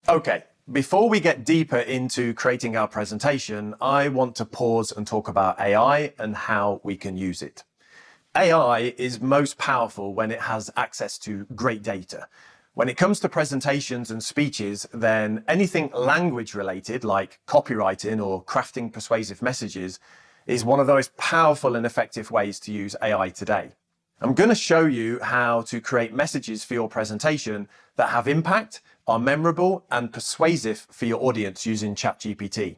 Okay, before we get deeper into creating our presentation, I want to pause and talk about AI and how we can use it. AI is most powerful when it has access to great data. When it comes to presentations and speeches, then anything language related, like copywriting or crafting persuasive messages, is one of the most powerful and effective ways to use AI today. I'm going to show you how to create messages for your presentation that have impact, are memorable and persuasive for your audience using ChatGPT.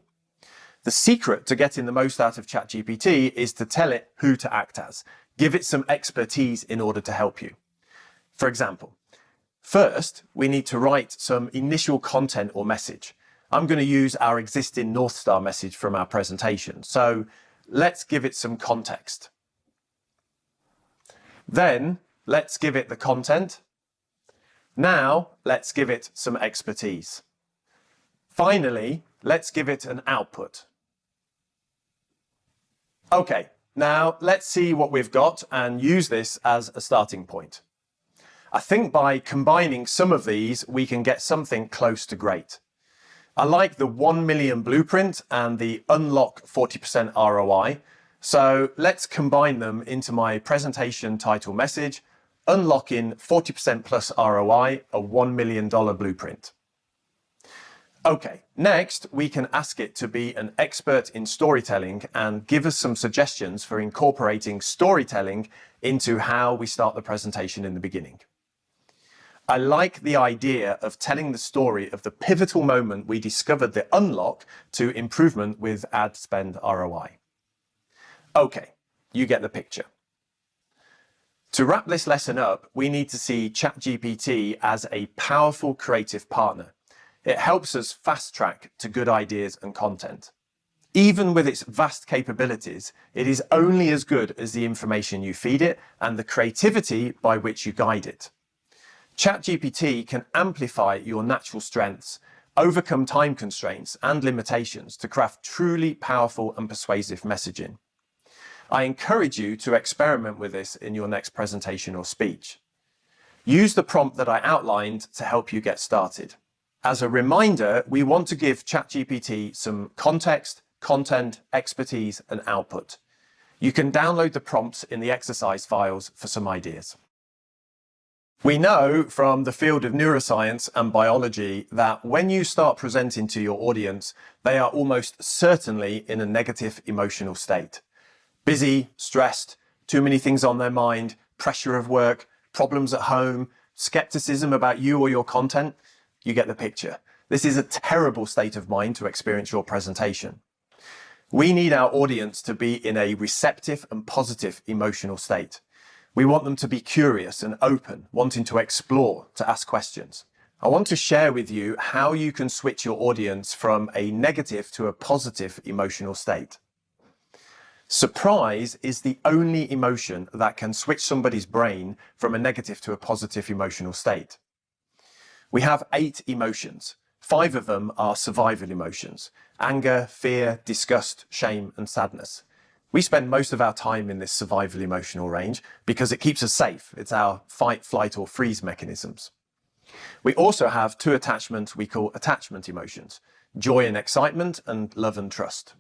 The secret to getting the most out of ChatGPT is to tell it who to act as. Give it some expertise in order to help you. For example, first, we need to write some initial content or message. I'm going to use our existing North Star message from our presentation. So let's give it some context. Then let's give it the content. Now let's give it some expertise. Finally, let's give it an output. Okay, now let's see what we've got and use this as a starting point. I think by combining some of these, we can get something close to great. I like the 1 million blueprint and the unlock 40% ROI. So let's combine them into my presentation title message, unlocking 40% plus ROI, a $1 million blueprint. Okay, next we can ask it to be an expert in storytelling and give us some suggestions for incorporating storytelling into how we start the presentation in the beginning. I like the idea of telling the story of the pivotal moment we discovered the unlock to improvement with ad spend ROI. Okay, you get the picture. To wrap this lesson up, we need to see ChatGPT as a powerful creative partner. It helps us fast track to good ideas and content. Even with its vast capabilities, it is only as good as the information you feed it and the creativity by which you guide it. ChatGPT can amplify your natural strengths, overcome time constraints and limitations to craft truly powerful and persuasive messaging. I encourage you to experiment with this in your next presentation or speech. Use the prompt that I outlined to help you get started. As a reminder, we want to give ChatGPT some context, content, expertise, and output. You can download the prompts in the exercise files for some ideas. We know from the field of neuroscience and biology that when you start presenting to your audience, they are almost certainly in a negative emotional state. Busy, stressed, too many things on their mind, pressure of work, problems at home, skepticism about you or your content. You get the picture. This is a terrible state of mind to experience your presentation. We need our audience to be in a receptive and positive emotional state. We want them to be curious and open, wanting to explore, to ask questions. I want to share with you how you can switch your audience from a negative to a positive emotional state. Surprise is the only emotion that can switch somebody's brain from a negative to a positive emotional state. We have 8 emotions. 5 of them are survival emotions: anger, fear, disgust, shame, and sadness. We spend most of our time in this survival emotional range because it keeps us safe. It's our fight, flight, or freeze mechanisms. We also have 2 attachments we call attachment emotions: joy and excitement, and love and trust.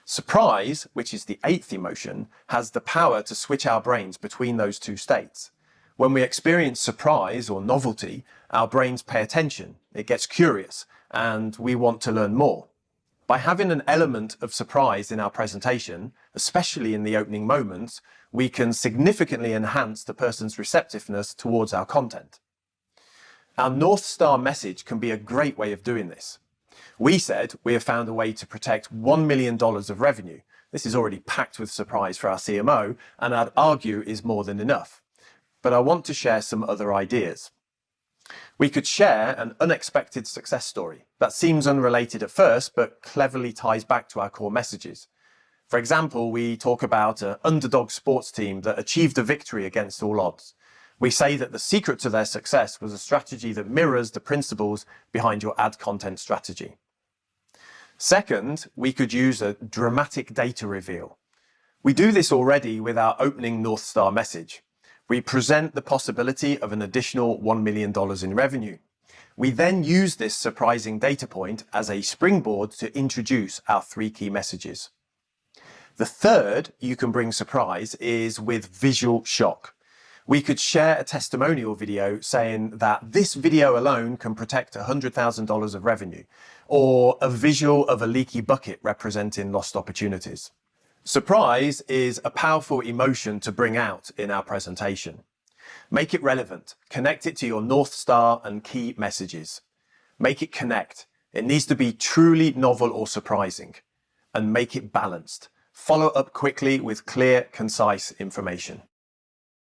Surprise, which is the 8th emotion, has the power to switch our brains between those 2 states. When we experience surprise or novelty, our brains pay attention, it gets curious, and we want to learn more. By having an element of surprise in our presentation, especially in the opening moments, we can significantly enhance the person's receptiveness towards our content. Our North Star message can be a great way of doing this. We said we have found a way to protect $1 million of revenue. This is already packed with surprise for our CMO, and I'd argue is more than enough. But I want to share some other ideas. We could share an unexpected success story that seems unrelated at first, but cleverly ties back to our core messages. For example, we talk about an underdog sports team that achieved a victory against all odds. We say that the secret to their success was a strategy that mirrors the principles behind your ad content strategy. Second, we could use a dramatic data reveal. We do this already with our opening North Star message. We present the possibility of an additional $1 million in revenue. We then use this surprising data point as a springboard to introduce our 3 key messages. The third you can bring surprise is with visual shock. We could share a testimonial video saying that this video alone can protect $100,000 of revenue, or a visual of a leaky bucket representing lost opportunities. Surprise is a powerful emotion to bring out in our presentation. Make it relevant. Connect it to your North Star and key messages. Make it connect. It needs to be truly novel or surprising. And make it balanced. Follow up quickly with clear, concise information.